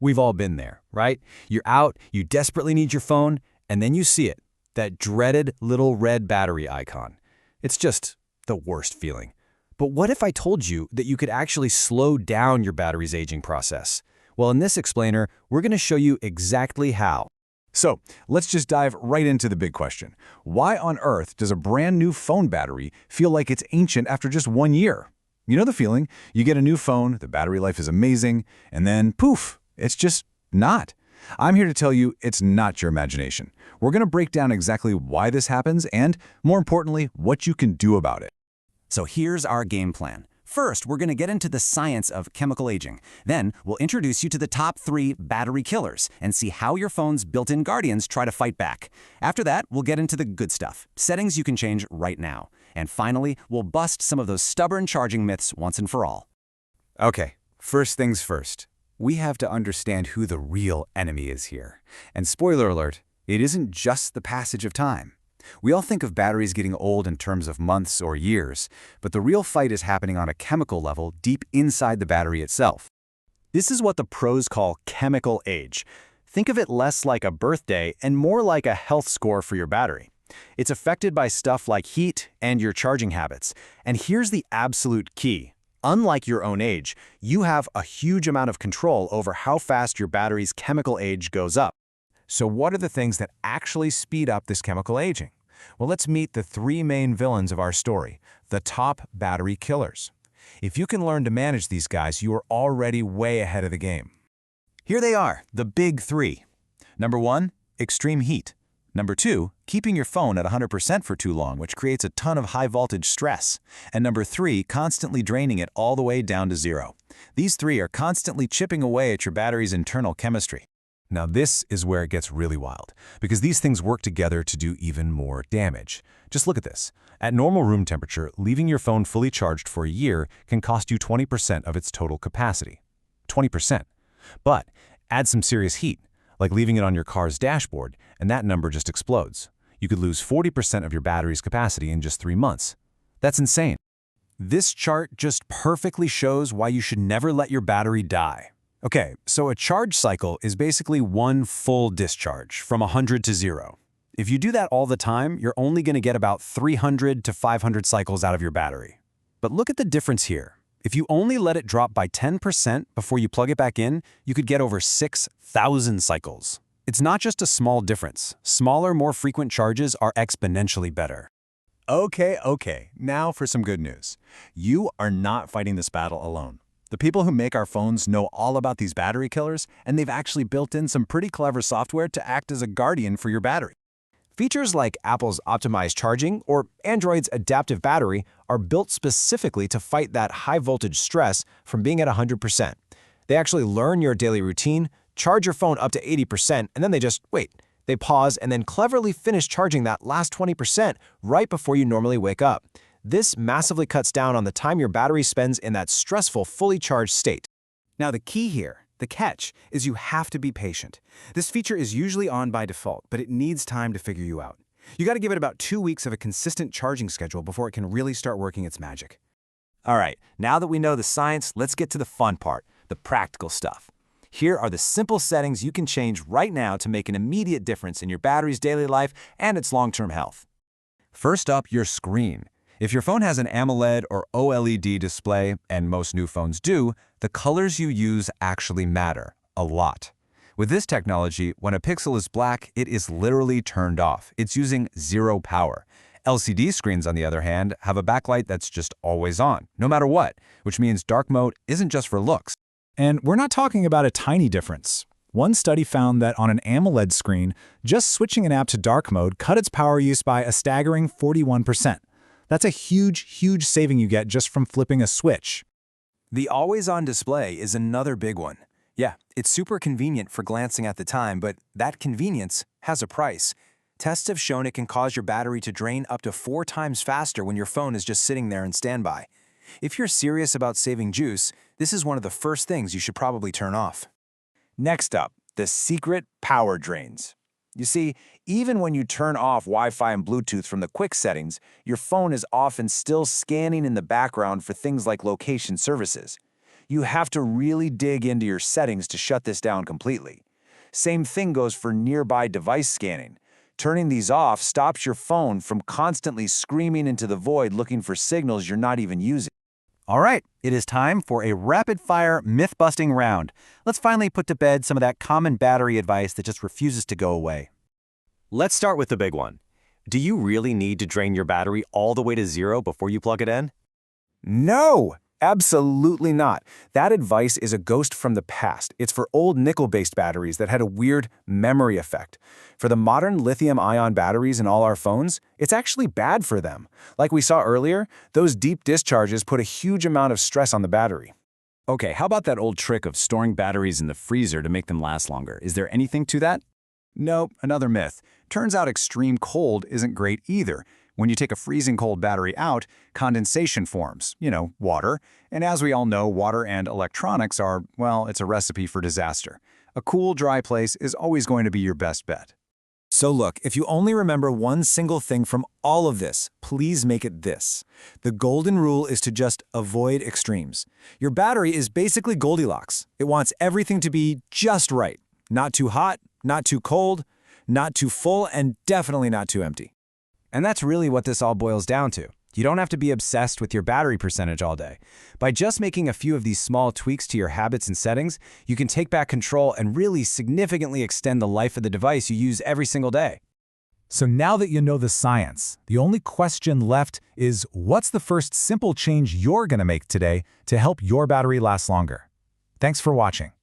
We've all been there, right? You're out, you desperately need your phone, and then you see it, that dreaded little red battery icon. It's just the worst feeling. But what if I told you that you could actually slow down your battery's aging process? Well, in this explainer, we're going to show you exactly how. So, let's just dive right into the big question. Why on earth does a brand new phone battery feel like it's ancient after just 1 year? You know the feeling, you get a new phone, the battery life is amazing, and then poof, it's just not. I'm here to tell you it's not your imagination. We're going to break down exactly why this happens and, more importantly, what you can do about it. So here's our game plan. First, we're going to get into the science of chemical aging. Then, we'll introduce you to the top 3 battery killers and see how your phone's built-in guardians try to fight back. After that, we'll get into the good stuff, settings you can change right now. And finally, we'll bust some of those stubborn charging myths once and for all. Okay, first things first. We have to understand who the real enemy is here. And spoiler alert, it isn't just the passage of time. We all think of batteries getting old in terms of months or years, but the real fight is happening on a chemical level deep inside the battery itself. This is what the pros call chemical age. Think of it less like a birthday and more like a health score for your battery. It's affected by stuff like heat and your charging habits. And here's the absolute key. Unlike your own age, you have a huge amount of control over how fast your battery's chemical age goes up. So what are the things that actually speed up this chemical aging? Well, let's meet the 3 main villains of our story, the top battery killers. If you can learn to manage these guys, you are already way ahead of the game. Here they are, the big 3. Number 1, extreme heat. Number 2, keeping your phone at 100% for too long, which creates a ton of high-voltage stress. And number 3, constantly draining it all the way down to 0. These 3 are constantly chipping away at your battery's internal chemistry. Now this is where it gets really wild, because these things work together to do even more damage. Just look at this. At normal room temperature, leaving your phone fully charged for a year can cost you 20% of its total capacity. 20%. But add some serious heat, like leaving it on your car's dashboard, and that number just explodes. You could lose 40% of your battery's capacity in just 3 months. That's insane. This chart just perfectly shows why you should never let your battery die. Okay, so a charge cycle is basically one full discharge from 100 to 0. If you do that all the time, you're only going to get about 300 to 500 cycles out of your battery. But look at the difference here. If you only let it drop by 10% before you plug it back in, you could get over 6,000 cycles. It's not just a small difference. Smaller, more frequent charges are exponentially better. Okay, now for some good news. You are not fighting this battle alone. The people who make our phones know all about these battery killers, and they've actually built in some pretty clever software to act as a guardian for your battery. Features like Apple's optimized charging or Android's adaptive battery are built specifically to fight that high-voltage stress from being at 100%. They actually learn your daily routine, charge your phone up to 80%, and then they just wait. They pause and then cleverly finish charging that last 20% right before you normally wake up. This massively cuts down on the time your battery spends in that stressful, fully charged state. Now the key here, the catch, is you have to be patient. This feature is usually on by default, but it needs time to figure you out. You got to give it about 2 weeks of a consistent charging schedule before it can really start working its magic. All right, now that we know the science, let's get to the fun part, the practical stuff. Here are the simple settings you can change right now to make an immediate difference in your battery's daily life and its long-term health. First up, your screen. If your phone has an AMOLED or OLED display, and most new phones do, the colors you use actually matter a lot. With this technology, when a pixel is black, it is literally turned off. It's using zero power. LCD screens, on the other hand, have a backlight that's just always on, no matter what, which means dark mode isn't just for looks. And we're not talking about a tiny difference. One study found that on an AMOLED screen, just switching an app to dark mode cut its power use by a staggering 41%. That's a huge saving you get just from flipping a switch. The always-on display is another big one. Yeah, it's super convenient for glancing at the time, but that convenience has a price. Tests have shown it can cause your battery to drain up to 4 times faster when your phone is just sitting there in standby. If you're serious about saving juice, this is one of the first things you should probably turn off. Next up, the secret power drains. You see, even when you turn off Wi-Fi and Bluetooth from the quick settings, your phone is often still scanning in the background for things like location services. You have to really dig into your settings to shut this down completely. Same thing goes for nearby device scanning. Turning these off stops your phone from constantly screaming into the void looking for signals you're not even using. All right, it is time for a rapid-fire myth-busting round. Let's finally put to bed some of that common battery advice that just refuses to go away. Let's start with the big one. Do you really need to drain your battery all the way to zero before you plug it in? No, absolutely not. That advice is a ghost from the past. It's for old nickel-based batteries that had a weird memory effect. For the modern lithium-ion batteries in all our phones, it's actually bad for them. Like we saw earlier, those deep discharges put a huge amount of stress on the battery. Okay, how about that old trick of storing batteries in the freezer to make them last longer? Is there anything to that? Nope, another myth. Turns out extreme cold isn't great either. When you take a freezing cold battery out, condensation forms, water. And as we all know, water and electronics are, well, it's a recipe for disaster. A cool, dry place is always going to be your best bet. So look, if you only remember one single thing from all of this, please make it this. The golden rule is to just avoid extremes. Your battery is basically Goldilocks. It wants everything to be just right. Not too hot, not too cold, not too full, and definitely not too empty. And that's really what this all boils down to. You don't have to be obsessed with your battery percentage all day. By just making a few of these small tweaks to your habits and settings, you can take back control and really significantly extend the life of the device you use every single day. So now that you know the science, the only question left is, what's the first simple change you're going to make today to help your battery last longer? Thanks for watching.